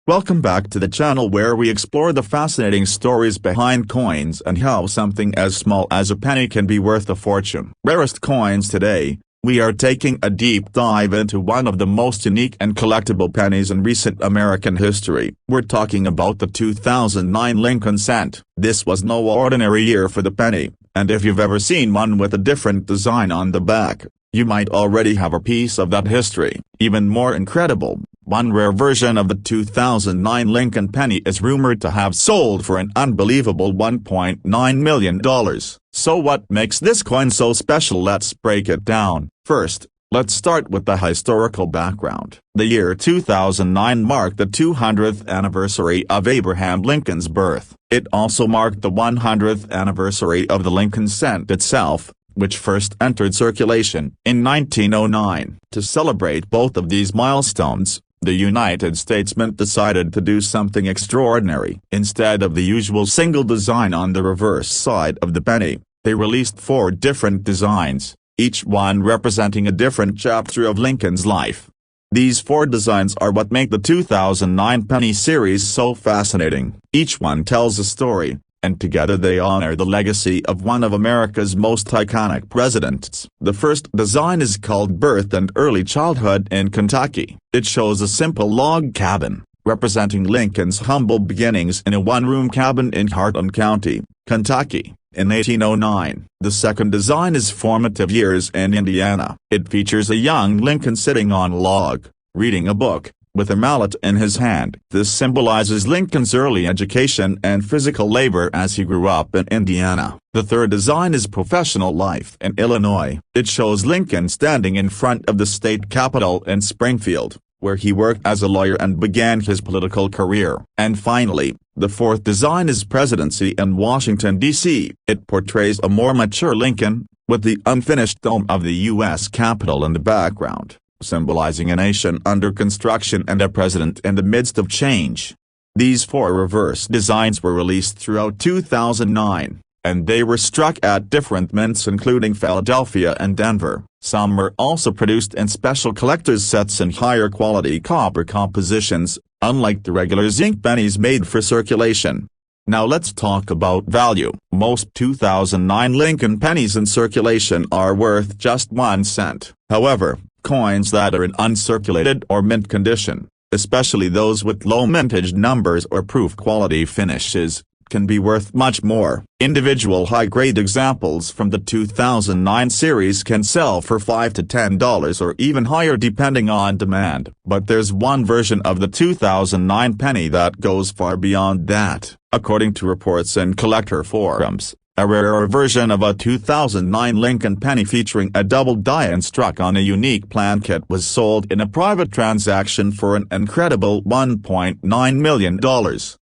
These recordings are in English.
Welcome back to the channel where we explore the fascinating stories behind coins and how something as small as a penny can be worth a fortune. Rarest coins today, we are taking a deep dive into one of the most unique and collectible pennies in recent American history. We're talking about the 2009 Lincoln cent. This was no ordinary year for the penny, and if you've ever seen one with a different design on the back, you might already have a piece of that history. Even more incredible, one rare version of the 2009 Lincoln penny is rumored to have sold for an unbelievable $1.9 million. So what makes this coin so special? Let's break it down. First, let's start with the historical background. The year 2009 marked the 200th anniversary of Abraham Lincoln's birth. It also marked the 100th anniversary of the Lincoln cent itself, which first entered circulation in 1909. To celebrate both of these milestones, the United States Mint decided to do something extraordinary. Instead of the usual single design on the reverse side of the penny, they released 4 different designs, each one representing a different chapter of Lincoln's life. These 4 designs are what make the 2009 penny series so fascinating. Each one tells a story, and together they honor the legacy of one of America's most iconic presidents. The first design is called Birth and Early Childhood in Kentucky. It shows a simple log cabin, representing Lincoln's humble beginnings in a one-room cabin in Harlan County, Kentucky, in 1809. The second design is Formative Years in Indiana. It features a young Lincoln sitting on a log, reading a book, with a mallet in his hand. This symbolizes Lincoln's early education and physical labor as he grew up in Indiana. The third design is Professional Life in Illinois. It shows Lincoln standing in front of the state capitol in Springfield, where he worked as a lawyer and began his political career. And finally, the fourth design is Presidency in Washington, D.C. It portrays a more mature Lincoln, with the unfinished dome of the U.S. Capitol in the background, symbolizing a nation under construction and a president in the midst of change. These 4 reverse designs were released throughout 2009, and they were struck at different mints including Philadelphia and Denver. Some were also produced in special collector's sets in higher quality copper compositions, unlike the regular zinc pennies made for circulation. Now let's talk about value. Most 2009 Lincoln pennies in circulation are worth just 1 cent. However, coins that are in uncirculated or mint condition, especially those with low mintage numbers or proof quality finishes, can be worth much more. Individual high-grade examples from the 2009 series can sell for $5 to $10 or even higher depending on demand. But there's one version of the 2009 penny that goes far beyond that. According to reports in collector forums, a rarer version of a 2009 Lincoln penny featuring a double die struck on a unique plan kit was sold in a private transaction for an incredible $1.9 million.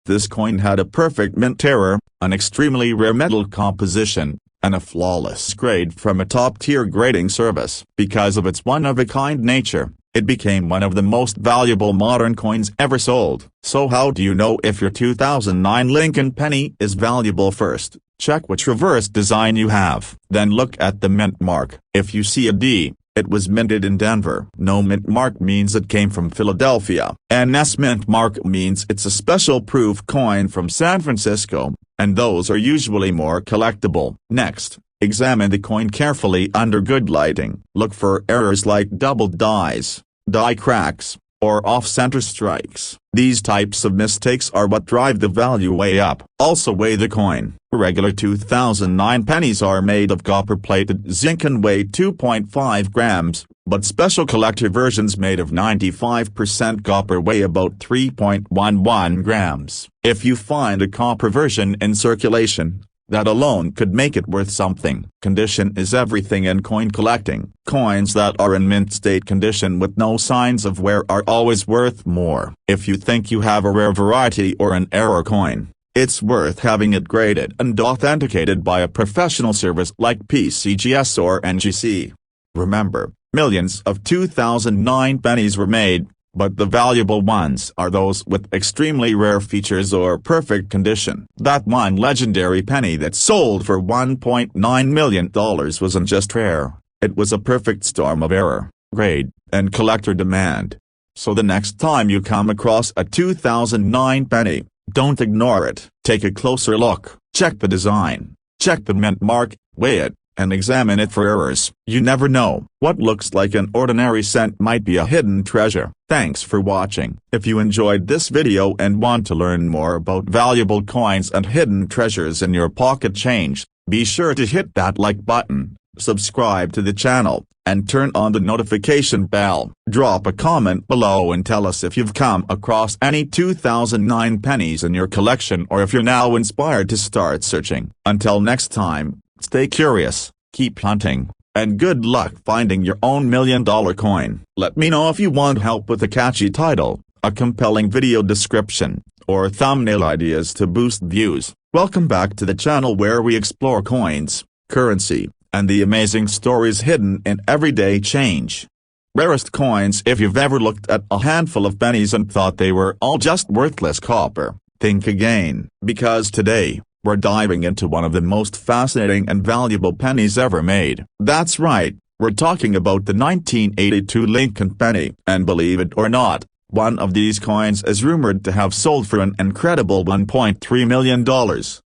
This coin had a perfect mint error, an extremely rare metal composition, and a flawless grade from a top-tier grading service. Because of its one-of-a-kind nature, it became one of the most valuable modern coins ever sold. So how do you know if your 2009 Lincoln penny is valuable? First, check which reverse design you have. Then look at the mint mark. If you see a D, it was minted in Denver. No mint mark means it came from Philadelphia. An S mint mark means it's a special proof coin from San Francisco, and those are usually more collectible. Next, examine the coin carefully under good lighting. Look for errors like double dies, die cracks, or off-center strikes. These types of mistakes are what drive the value way up. Also weigh the coin. Regular 2009 pennies are made of copper-plated zinc and weigh 2.5 grams, but special collector versions made of 95% copper weigh about 3.11 grams. If you find a copper version in circulation, that alone could make it worth something. Condition is everything in coin collecting. Coins that are in mint state condition with no signs of wear are always worth more. If you think you have a rare variety or an error coin, it's worth having it graded and authenticated by a professional service like PCGS or NGC. Remember, millions of 2009 pennies were made, but the valuable ones are those with extremely rare features or perfect condition. That one legendary penny that sold for $1.9 million wasn't just rare, it was a perfect storm of error, grade, and collector demand. So the next time you come across a 2009 penny, don't ignore it. Take a closer look, check the design, check the mint mark, weigh it, and examine it for errors. You never know. What looks like an ordinary cent might be a hidden treasure. Thanks for watching. If you enjoyed this video and want to learn more about valuable coins and hidden treasures in your pocket change, be sure to hit that like button, subscribe to the channel, and turn on the notification bell. Drop a comment below and tell us if you've come across any 2009 pennies in your collection or if you're now inspired to start searching. Until next time, stay curious, keep hunting, and good luck finding your own $1 million coin. Let me know if you want help with a catchy title, a compelling video description, or thumbnail ideas to boost views. Welcome back to the channel where we explore coins, currency, and the amazing stories hidden in everyday change. Rarest coins. If you've ever looked at a handful of pennies and thought they were all just worthless copper, think again, because today, we're diving into one of the most fascinating and valuable pennies ever made. That's right, we're talking about the 1982 Lincoln penny. And believe it or not, one of these coins is rumored to have sold for an incredible $1.3 million.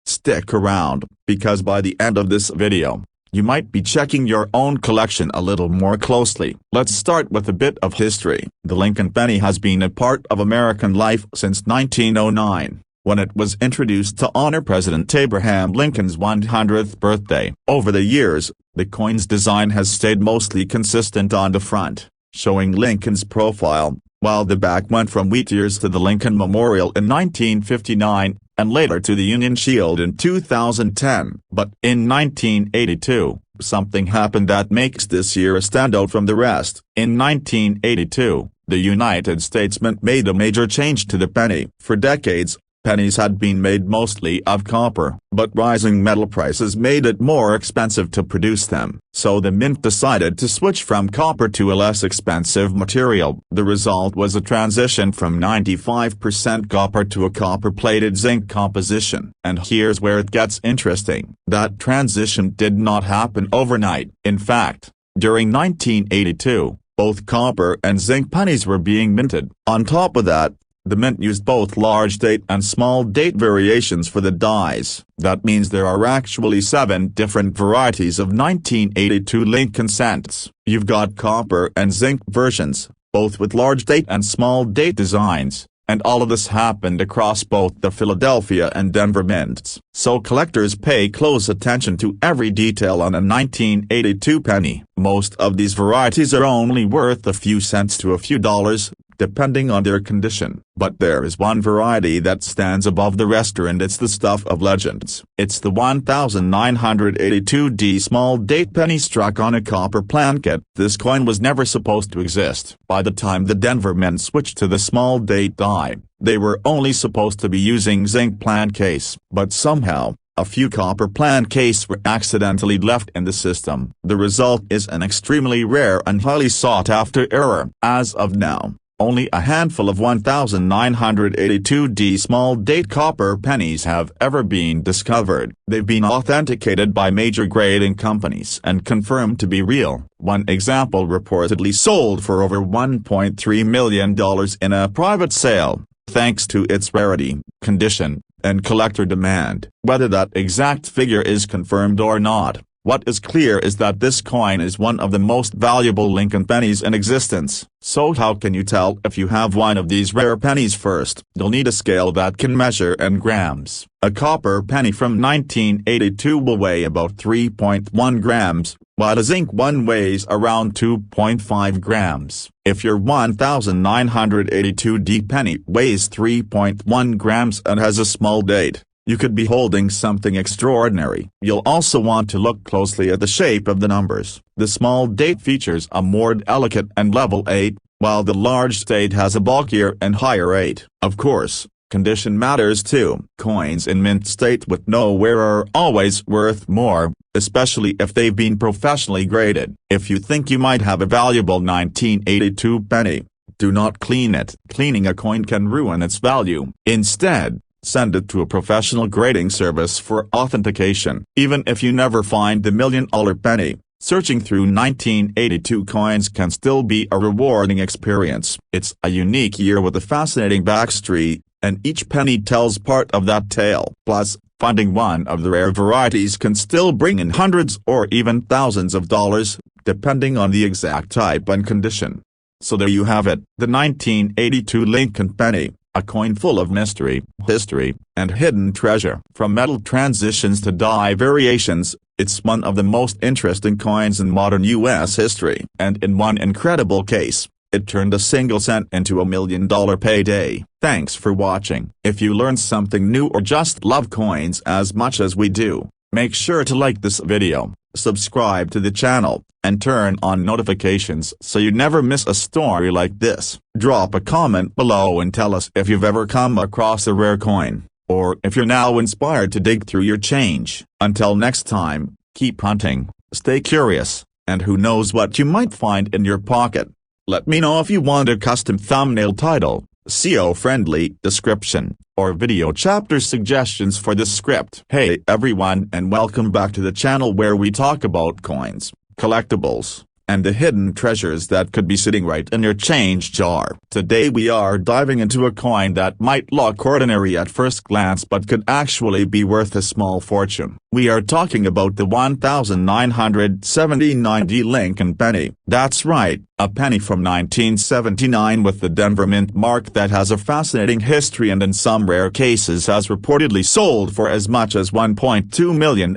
Stick around, because by the end of this video, you might be checking your own collection a little more closely. Let's start with a bit of history. The Lincoln penny has been a part of American life since 1909. When it was introduced to honor President Abraham Lincoln's 100th birthday. Over the years, the coin's design has stayed mostly consistent on the front, showing Lincoln's profile, while the back went from wheat ears to the Lincoln Memorial in 1959, and later to the Union Shield in 2010. But in 1982, something happened that makes this year a standout from the rest. In 1982, the United States Mint made a major change to the penny. For decades, pennies had been made mostly of copper, but rising metal prices made it more expensive to produce them. So the mint decided to switch from copper to a less expensive material. The result was a transition from 95% copper to a copper-plated zinc composition. And here's where it gets interesting. That transition did not happen overnight. In fact, during 1982, both copper and zinc pennies were being minted. On top of that, the mint used both large date and small date variations for the dies. That means there are actually 7 different varieties of 1982 Lincoln cents. You've got copper and zinc versions, both with large date and small date designs, and all of this happened across both the Philadelphia and Denver mints. So collectors pay close attention to every detail on a 1982 penny. Most of these varieties are only worth a few cents to a few dollars, depending on their condition. But there is one variety that stands above the rest, and it's the stuff of legends. It's the 1982D small date penny struck on a copper plankett. This coin was never supposed to exist. By the time the Denver Mint switched to the small date die, they were only supposed to be using zinc plankets. But somehow, a few copper plancases were accidentally left in the system. The result is an extremely rare and highly sought-after error. As of now, only a handful of 1982D small date copper pennies have ever been discovered. They've been authenticated by major grading companies and confirmed to be real. One example reportedly sold for over $1.3 million in a private sale, thanks to its rarity, condition, and collector demand. Whether that exact figure is confirmed or not, what is clear is that this coin is one of the most valuable Lincoln pennies in existence. So how can you tell if you have one of these rare pennies? First, you'll need a scale that can measure in grams. A copper penny from 1982 will weigh about 3.1 grams, while a zinc one weighs around 2.5 grams. If your 1982D penny weighs 3.1 grams and has a small date, you could be holding something extraordinary. You'll also want to look closely at the shape of the numbers. The small date features a more delicate and level 8, while the large date has a bulkier and higher 8. Of course, condition matters too. Coins in mint state with no wear are always worth more, especially if they've been professionally graded. If you think you might have a valuable 1982 penny, do not clean it. Cleaning a coin can ruin its value. Instead, send it to a professional grading service for authentication. Even if you never find the $1 million penny, Searching through 1982 coins can still be a rewarding experience. It's a unique year with a fascinating backstory, and each penny tells part of that tale. Plus, finding one of the rare varieties can still bring in hundreds or even thousands of dollars, depending on the exact type and condition. So there you have it, the 1982 Lincoln penny, a coin full of mystery, history, and hidden treasure. From metal transitions to die variations, it's one of the most interesting coins in modern U.S. history. And in one incredible case, it turned a single cent into $1 million payday. Thanks for watching. If you learned something new or just love coins as much as we do, make sure to like this video, subscribe to the channel, and turn on notifications so you never miss a story like this. Drop a comment below and tell us if you've ever come across a rare coin, or if you're now inspired to dig through your change. Until next time, keep hunting, stay curious, and who knows what you might find in your pocket. Let me know if you want a custom thumbnail title, SEO-friendly description, or video chapter suggestions for this script. Hey everyone, and welcome back to the channel where we talk about coins, collectibles, and the hidden treasures that could be sitting right in your change jar. Today we are diving into a coin that might look ordinary at first glance but could actually be worth a small fortune. We are talking about the 1979 Lincoln penny. That's right, a penny from 1979 with the Denver Mint mark that has a fascinating history and in some rare cases has reportedly sold for as much as $1.2 million.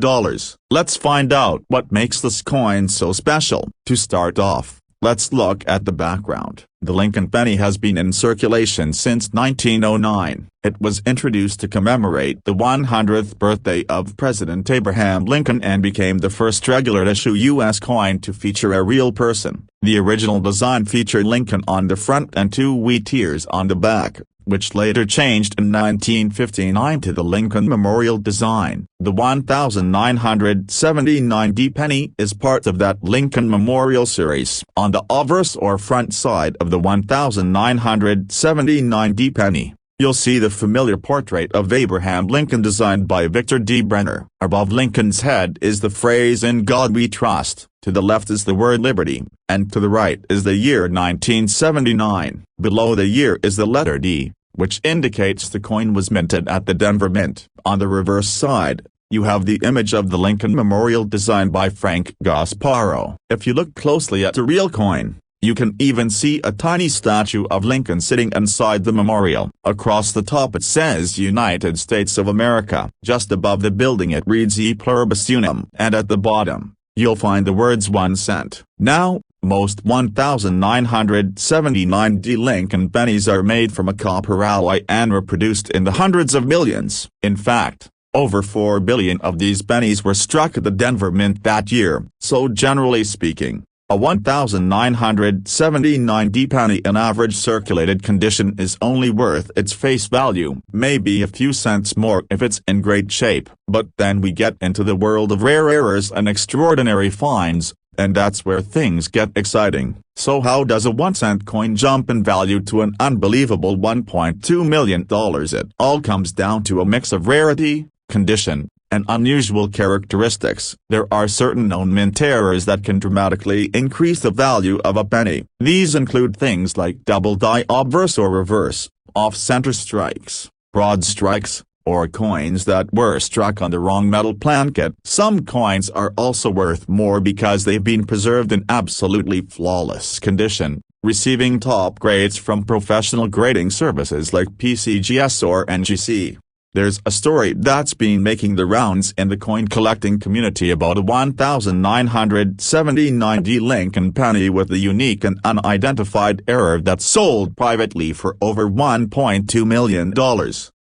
Let's find out what makes this coin so special. To start off, let's look at the background. The Lincoln penny has been in circulation since 1909. It was introduced to commemorate the 100th birthday of President Abraham Lincoln and became the first regular-issue U.S. coin to feature a real person. The original design featured Lincoln on the front and two wheat ears on the back, which later changed in 1959 to the Lincoln Memorial design. The 1979 penny is part of that Lincoln Memorial series. On the obverse or front side of the 1979 penny, you'll see the familiar portrait of Abraham Lincoln designed by Victor D. Brenner. Above Lincoln's head is the phrase "In God We Trust," to the left is the word liberty, and to the right is the year 1979. Below the year is the letter D, which indicates the coin was minted at the Denver Mint. On the reverse side, you have the image of the Lincoln Memorial designed by Frank Gasparo. If you look closely at the real coin, you can even see a tiny statue of Lincoln sitting inside the memorial. Across the top it says United States of America. Just above the building it reads E Pluribus Unum, and at the bottom, you'll find the words 1 cent. Now, most 1979 Lincoln pennies are made from a copper alloy and were produced in the hundreds of millions. In fact, over 4 billion of these pennies were struck at the Denver Mint that year. So generally speaking, a 1979 penny in average circulated condition is only worth its face value, maybe a few cents more if it's in great shape. But then we get into the world of rare errors and extraordinary finds, and that's where things get exciting. So how does a 1-cent coin jump in value to an unbelievable $1.2 million? It all comes down to a mix of rarity, condition, and unusual characteristics. There are certain known mint errors that can dramatically increase the value of a penny. These include things like double die obverse or reverse, off-center strikes, broad strikes, or coins that were struck on the wrong metal plankette. Some coins are also worth more because they've been preserved in absolutely flawless condition, receiving top grades from professional grading services like PCGS or NGC. There's a story that's been making the rounds in the coin collecting community about a 1979 Lincoln penny with a unique and unidentified error that sold privately for over $1.2 million.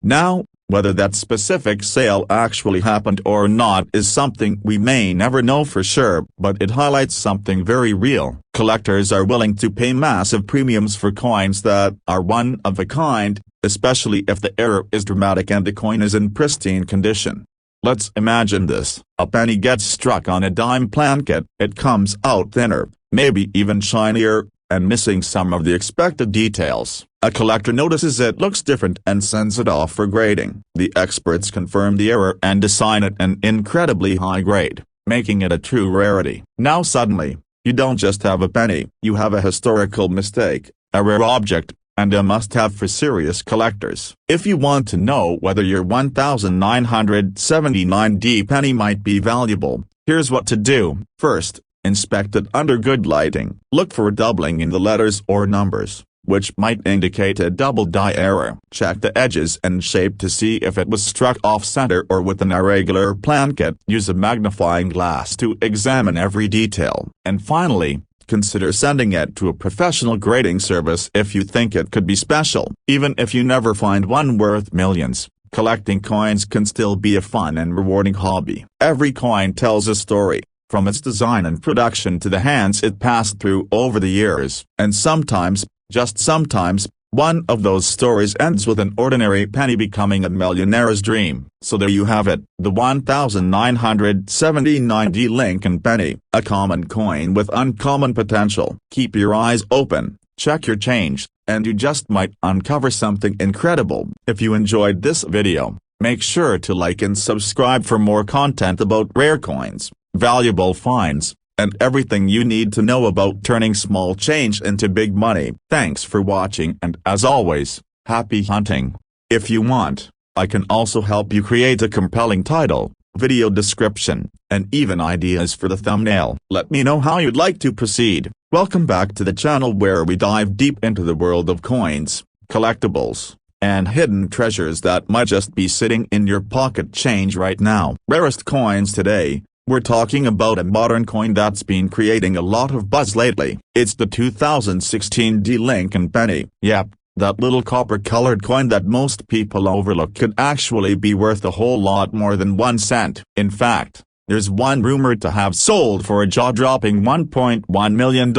Now, whether that specific sale actually happened or not is something we may never know for sure, but it highlights something very real. Collectors are willing to pay massive premiums for coins that are one of a kind, especially if the error is dramatic and the coin is in pristine condition. Let's imagine this. A penny gets struck on a dime plankette. It comes out thinner, maybe even shinier, and missing some of the expected details. A collector notices it looks different and sends it off for grading. The experts confirm the error and assign it an incredibly high grade. making it a true rarity. Now suddenly, you don't just have a penny, you have a historical mistake, a rare object, and a must-have for serious collectors. If you want to know whether your 1979D penny might be valuable, here's what to do. First, inspect it under good lighting. Look for a doubling in the letters or numbers, which might indicate a double die error. Check the edges and shape to see if it was struck off-center or with an irregular planchet. Use a magnifying glass to examine every detail. And finally, consider sending it to a professional grading service if you think it could be special. Even if you never find one worth millions, collecting coins can still be a fun and rewarding hobby. Every coin tells a story, from its design and production to the hands it passed through over the years. And sometimes, just sometimes, one of those stories ends with an ordinary penny becoming a millionaire's dream. So there you have it, the 1979D Lincoln penny, a common coin with uncommon potential. Keep your eyes open, check your change, and you just might uncover something incredible. If you enjoyed this video, make sure to like and subscribe for more content about rare coins, valuable finds, and everything you need to know about turning small change into big money. Thanks for watching, and as always, happy hunting. If you want, I can also help you create a compelling title, video description, and even ideas for the thumbnail. Let me know how you'd like to proceed. Welcome back to the channel where we dive deep into the world of coins, collectibles, and hidden treasures that might just be sitting in your pocket change right now. Rarest coins today. We're talking about a modern coin that's been creating a lot of buzz lately. It's the 2016D Lincoln penny. Yep, that little copper-colored coin that most people overlook could actually be worth a whole lot more than 1 cent. In fact, there's one rumored to have sold for a jaw-dropping $1.1 million.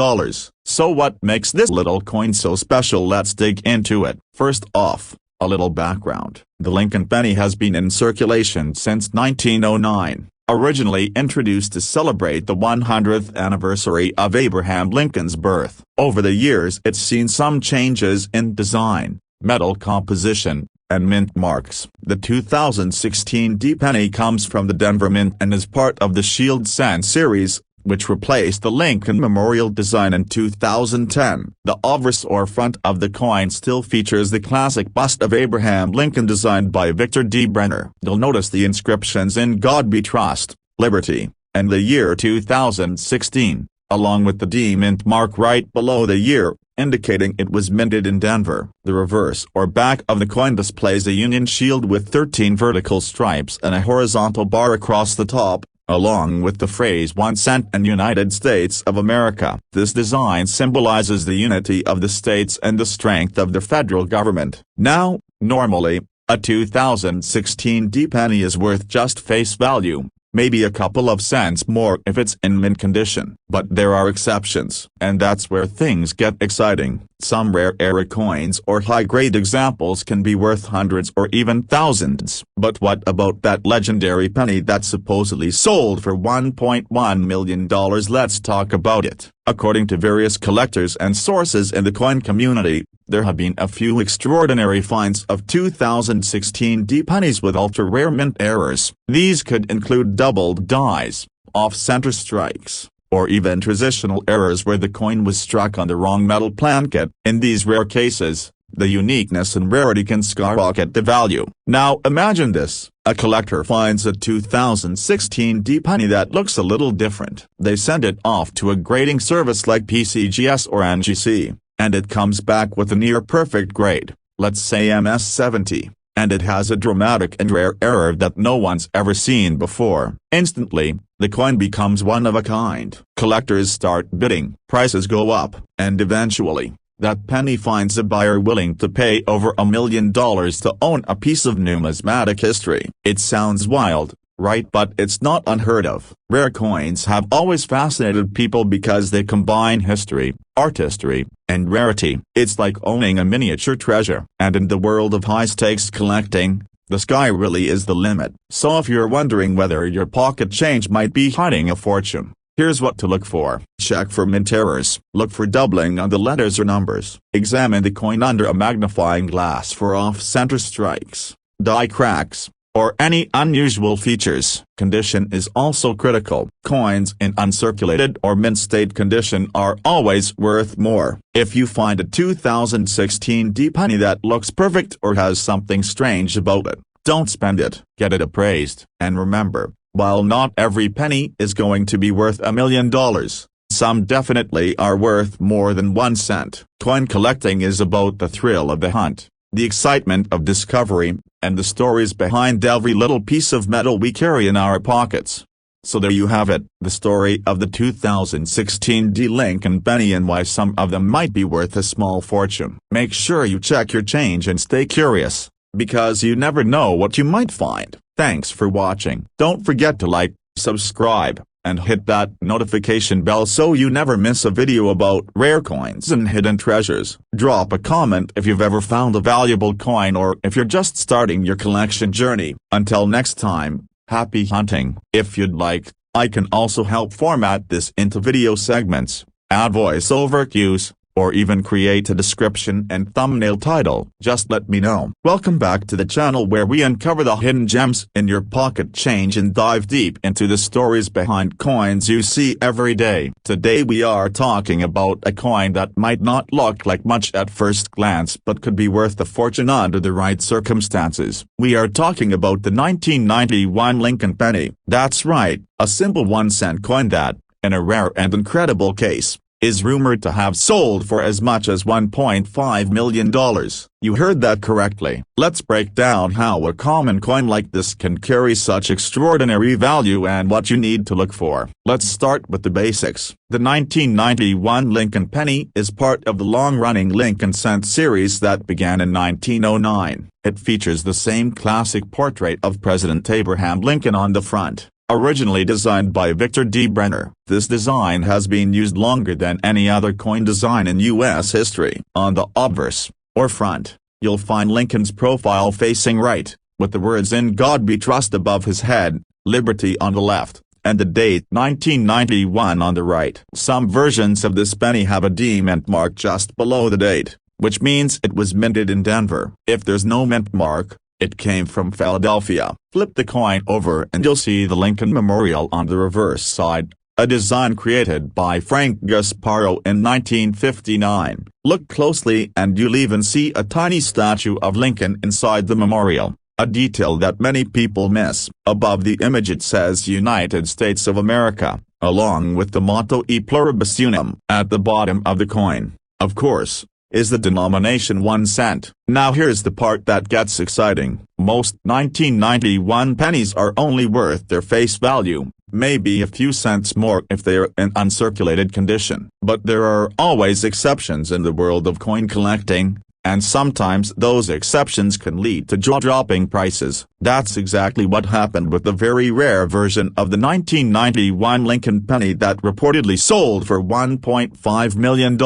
So what makes this little coin so special? Let's dig into it. First off, a little background. The Lincoln penny has been in circulation since 1909. Originally introduced to celebrate the 100th anniversary of Abraham Lincoln's birth. Over the years it's seen some changes in design, metal composition, and mint marks. The 2016D penny comes from the Denver Mint and is part of the Shield Sand series, which replaced the Lincoln Memorial design in 2010. The obverse or front of the coin still features the classic bust of Abraham Lincoln designed by Victor D. Brenner. You'll notice the inscriptions "In God We Trust," "Liberty," and the year 2016, along with the D mint mark right below the year, indicating it was minted in Denver. The reverse or back of the coin displays a Union shield with 13 vertical stripes and a horizontal bar across the top, along with the phrase 1 cent and United States of America. This design symbolizes the unity of the states and the strength of the federal government. Now, normally, a 2016D penny is worth just face value, maybe a couple of cents more if it's in mint condition. But there are exceptions, and that's where things get exciting. Some rare era coins or high-grade examples can be worth hundreds or even thousands. But what about that legendary penny that supposedly sold for $1.1 million? Let's talk about it. According to various collectors and sources in the coin community, there have been a few extraordinary finds of 2016D pennies with ultra-rare mint errors. These could include doubled dies, off-center strikes, or even transitional errors where the coin was struck on the wrong metal planchet. In these rare cases, the uniqueness and rarity can skyrocket the value. Now imagine this, a collector finds a 2016D penny that looks a little different. They send it off to a grading service like PCGS or NGC, and it comes back with a near-perfect grade, let's say MS-70. And it has a dramatic and rare error that no one's ever seen before. Instantly, the coin becomes one of a kind. Collectors start bidding, prices go up, and eventually, that penny finds a buyer willing to pay over $1 million to own a piece of numismatic history. It sounds wild, right? But it's not unheard of. Rare coins have always fascinated people because they combine history, artistry, and rarity. It's like owning a miniature treasure. And in the world of high-stakes collecting, the sky really is the limit. So if you're wondering whether your pocket change might be hiding a fortune, here's what to look for. Check for mint errors. Look for doubling on the letters or numbers. Examine the coin under a magnifying glass for off-center strikes, die cracks, or any unusual features. Condition is also critical. Coins in uncirculated or mint state condition are always worth more. If you find a 2016 D penny that looks perfect or has something strange about it, don't spend it. Get it appraised. And remember, while not every penny is going to be worth $1 million, some definitely are worth more than 1 cent. Coin collecting is about the thrill of the hunt, the excitement of discovery, and the stories behind every little piece of metal we carry in our pockets. So there you have it, the story of the 2016 D Lincoln penny and why some of them might be worth a small fortune. Make sure you check your change and stay curious, because you never know what you might find. Thanks for watching. Don't forget to like, subscribe, and hit that notification bell so you never miss a video about rare coins and hidden treasures. Drop a comment if you've ever found a valuable coin or if you're just starting your collection journey. Until next time, happy hunting. If you'd like, I can also help format this into video segments, add voiceover cues, or even create a description and thumbnail title. Just let me know. Welcome back to the channel where we uncover the hidden gems in your pocket change and dive deep into the stories behind coins you see every day. Today we are talking about a coin that might not look like much at first glance but could be worth a fortune under the right circumstances. We are talking about the 1991 Lincoln penny. That's right, a simple 1-cent coin that, in a rare and incredible case, is rumored to have sold for as much as $1.5 million. You heard that correctly. Let's break down how a common coin like this can carry such extraordinary value and what you need to look for. Let's start with the basics. The 1991 Lincoln penny is part of the long-running Lincoln cent series that began in 1909. It features the same classic portrait of President Abraham Lincoln on the front. Originally designed by Victor D. Brenner, this design has been used longer than any other coin design in U.S. history. On the obverse, or front, you'll find Lincoln's profile facing right, with the words "In God We Trust" above his head, "Liberty" on the left, and the date 1991 on the right. Some versions of this penny have a D mint mark just below the date, which means it was minted in Denver. If there's no mint mark, it came from Philadelphia. Flip the coin over and you'll see the Lincoln Memorial on the reverse side, a design created by Frank Gasparo in 1959. Look closely and you'll even see a tiny statue of Lincoln inside the memorial, a detail that many people miss. Above the image it says United States of America, along with the motto E Pluribus Unum. At the bottom of the coin, of course, is the denomination 1 cent. Now here's the part that gets exciting. Most 1991 pennies are only worth their face value, maybe a few cents more if they're in uncirculated condition. But there are always exceptions in the world of coin collecting, and sometimes those exceptions can lead to jaw-dropping prices. That's exactly what happened with the very rare version of the 1991 Lincoln penny that reportedly sold for $1.5 million.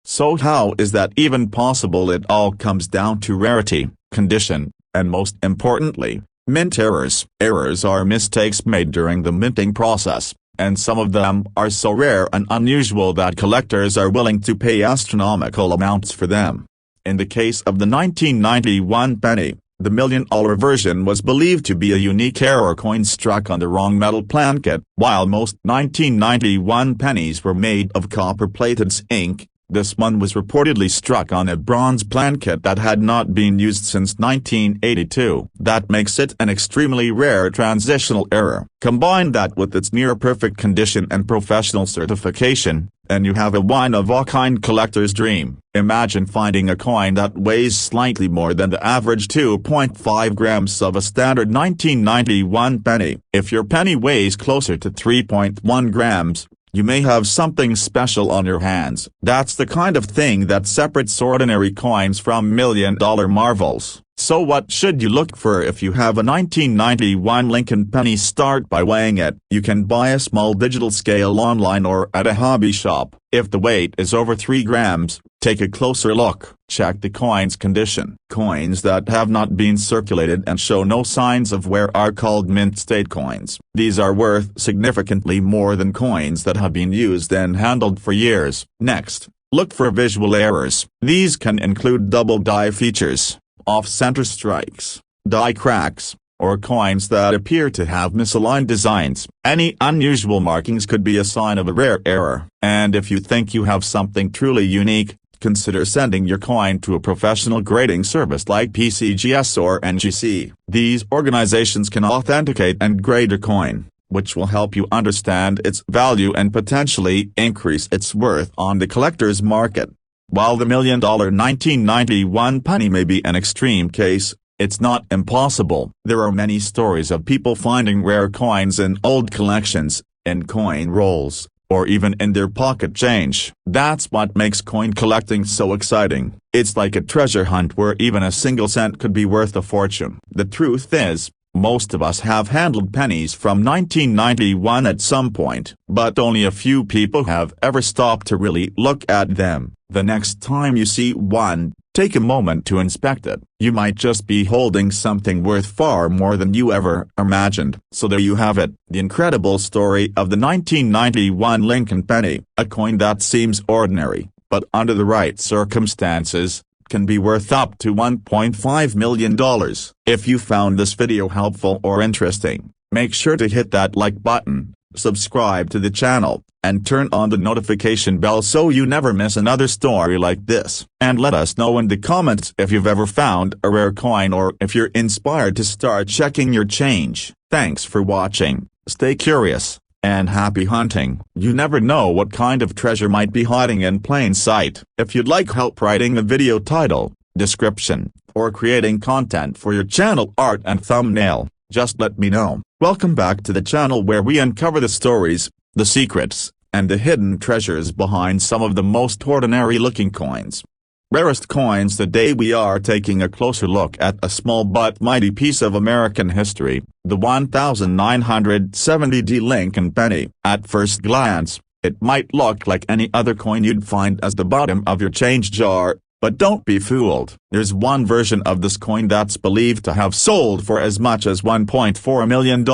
So how is that even possible? It all comes down to rarity, condition, and most importantly, mint errors. Errors are mistakes made during the minting process, and some of them are so rare and unusual that collectors are willing to pay astronomical amounts for them. In the case of the 1991 penny, the $1 million version was believed to be a unique error coin struck on the wrong metal plankett. While most 1991 pennies were made of copper-plated ink, this one was reportedly struck on a bronze plankett that had not been used since 1982. That makes it an extremely rare transitional error. Combine that with its near-perfect condition and professional certification, and you have a one-of-a-kind collector's dream. Imagine finding a coin that weighs slightly more than the average 2.5 grams of a standard 1991 penny. If your penny weighs closer to 3.1 grams, you may have something special on your hands. That's the kind of thing that separates ordinary coins from million-dollar marvels. So what should you look for if you have a 1991 Lincoln penny? Start by weighing it. You can buy a small digital scale online or at a hobby shop. If the weight is over 3 grams, take a closer look. Check the coin's condition. Coins that have not been circulated and show no signs of wear are called mint state coins. These are worth significantly more than coins that have been used and handled for years. Next, look for visual errors. These can include double die features, off-center strikes, die cracks, or coins that appear to have misaligned designs. Any unusual markings could be a sign of a rare error. And if you think you have something truly unique, consider sending your coin to a professional grading service like PCGS or NGC. These organizations can authenticate and grade a coin, which will help you understand its value and potentially increase its worth on the collector's market. While the $1 million 1991 penny may be an extreme case, it's not impossible. There are many stories of people finding rare coins in old collections, in coin rolls, or even in their pocket change. That's what makes coin collecting so exciting. It's like a treasure hunt where even a single cent could be worth a fortune. The truth is, most of us have handled pennies from 1991 at some point, but only a few people have ever stopped to really look at them. The next time you see one, take a moment to inspect it. You might just be holding something worth far more than you ever imagined. So there you have it, the incredible story of the 1991 Lincoln penny, a coin that seems ordinary, but under the right circumstances, can be worth up to $1.5 million. If you found this video helpful or interesting, make sure to hit that like button, subscribe to the channel, and turn on the notification bell so you never miss another story like this. And let us know in the comments if you've ever found a rare coin or if you're inspired to start checking your change. Thanks for watching, stay curious, and happy hunting. You never know what kind of treasure might be hiding in plain sight. If you'd like help writing a video title, description, or creating content for your channel art and thumbnail, just let me know. Welcome back to the channel where we uncover the stories, the secrets, and the hidden treasures behind some of the most ordinary looking coins. Rarest coins. Today we are taking a closer look at a small but mighty piece of American history, the 1970 Lincoln penny. At first glance, it might look like any other coin you'd find at the bottom of your change jar, but don't be fooled. There's one version of this coin that's believed to have sold for as much as $1.4 million.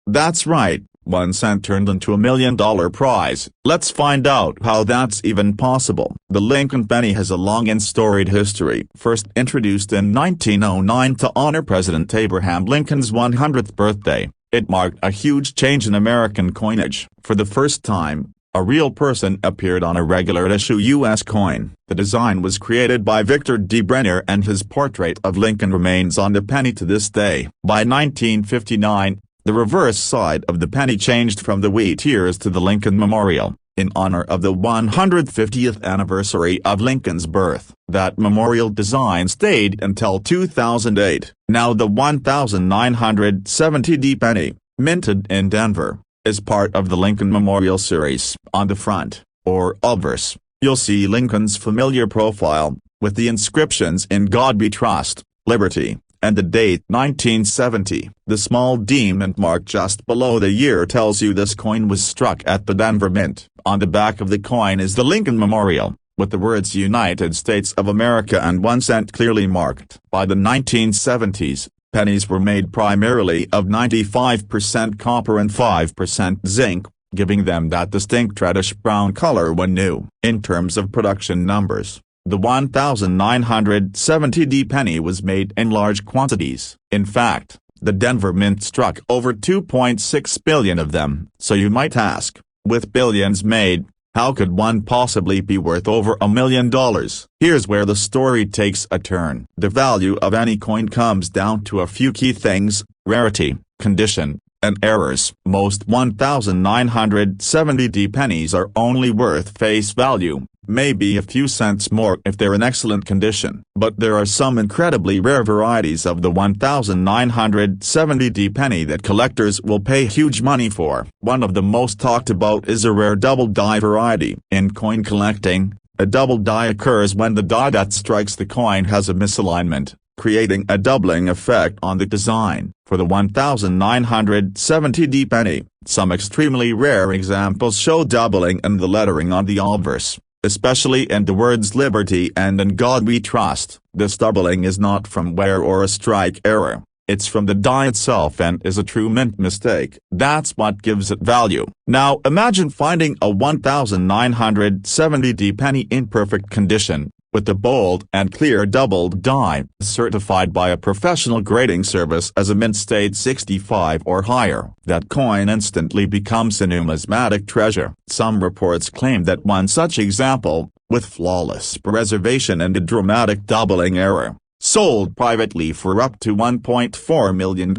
That's right. 1 cent turned into $1 million prize. Let's find out how that's even possible. The Lincoln penny has a long and storied history. First introduced in 1909 to honor President Abraham Lincoln's 100th birthday, it marked a huge change in American coinage. For the first time, a real person appeared on a regular issue U.S. coin. The design was created by Victor D. Brenner and his portrait of Lincoln remains on the penny to this day. By 1959, the reverse side of the penny changed from the wheat ears to the Lincoln Memorial, in honor of the 150th anniversary of Lincoln's birth. That memorial design stayed until 2008. Now the 1970 penny, minted in Denver, is part of the Lincoln Memorial series. On the front, or obverse, you'll see Lincoln's familiar profile, with the inscriptions "In God We Trust," "Liberty," and the date 1970. The small diamond mark just below the year tells you this coin was struck at the Denver Mint. On the back of the coin is the Lincoln Memorial, with the words United States of America and 1 cent clearly marked. By the 1970s, pennies were made primarily of 95% copper and 5% zinc, giving them that distinct reddish brown color when new. In terms of production numbers, the 1970 penny was made in large quantities. In fact, the Denver Mint struck over 2.6 billion of them. So you might ask, with billions made, how could one possibly be worth over $1 million? Here's where the story takes a turn. The value of any coin comes down to a few key things: rarity, condition, and errors. Most 1970 pennies are only worth face value, maybe a few cents more if they're in excellent condition. But there are some incredibly rare varieties of the 1970 penny that collectors will pay huge money for. One of the most talked about is a rare double die variety. In coin collecting, a double die occurs when the die that strikes the coin has a misalignment, creating a doubling effect on the design. For the 1970 penny, some extremely rare examples show doubling in the lettering on the obverse, especially in the words "Liberty" and "In God We Trust." This doubling is not from wear or a strike error, it's from the die itself and is a true mint mistake. That's what gives it value. Now imagine finding a 1970 penny in perfect condition, with the bold and clear doubled die, certified by a professional grading service as a mint state 65 or higher. That coin instantly becomes a numismatic treasure. Some reports claim that one such example, with flawless preservation and a dramatic doubling error, sold privately for up to $1.4 million.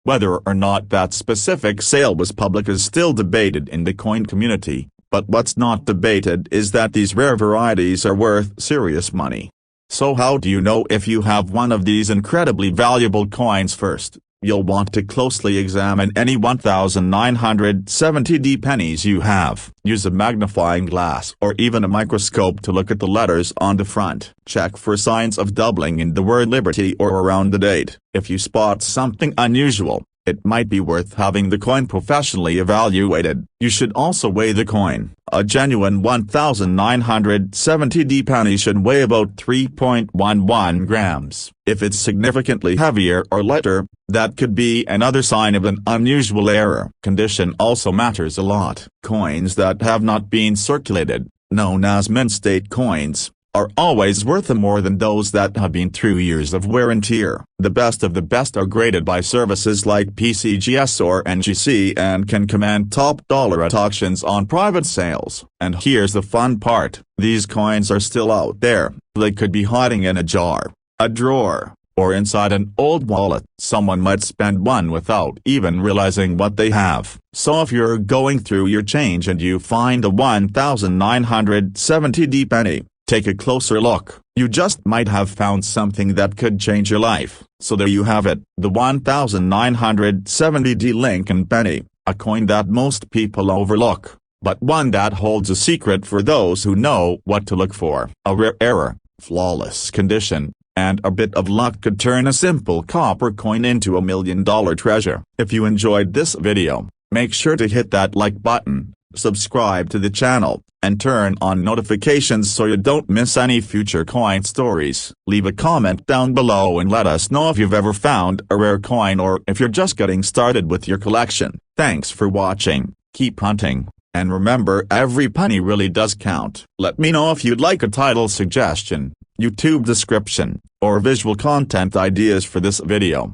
Whether or not that specific sale was public is still debated in the coin community, but what's not debated is that these rare varieties are worth serious money. So how do you know if you have one of these incredibly valuable coins? First, you'll want to closely examine any 1970D pennies you have. Use a magnifying glass or even a microscope to look at the letters on the front. Check for signs of doubling in the word Liberty or around the date. If you spot something unusual, it might be worth having the coin professionally evaluated. You should also weigh the coin. A genuine 1970D penny should weigh about 3.11 grams. If it's significantly heavier or lighter, that could be another sign of an unusual error. Condition also matters a lot. Coins that have not been circulated, known as mint state coins, are always worth more than those that have been through years of wear and tear. The best of the best are graded by services like PCGS or NGC and can command top dollar at auctions on private sales. And here's the fun part, these coins are still out there. They could be hiding in a jar, a drawer, or inside an old wallet. Someone might spend one without even realizing what they have. So if you're going through your change and you find a 1970D penny, take a closer look. You just might have found something that could change your life. So there you have it, the 1970D Lincoln penny, a coin that most people overlook, but one that holds a secret for those who know what to look for. A rare error, flawless condition, and a bit of luck could turn a simple copper coin into $1 million treasure. If you enjoyed this video, make sure to hit that like button, subscribe to the channel, and turn on notifications so you don't miss any future coin stories. Leave a comment down below and let us know if you've ever found a rare coin or if you're just getting started with your collection. Thanks for watching, keep hunting, and remember, every penny really does count. Let me know if you'd like a title suggestion, YouTube description, or visual content ideas for this video.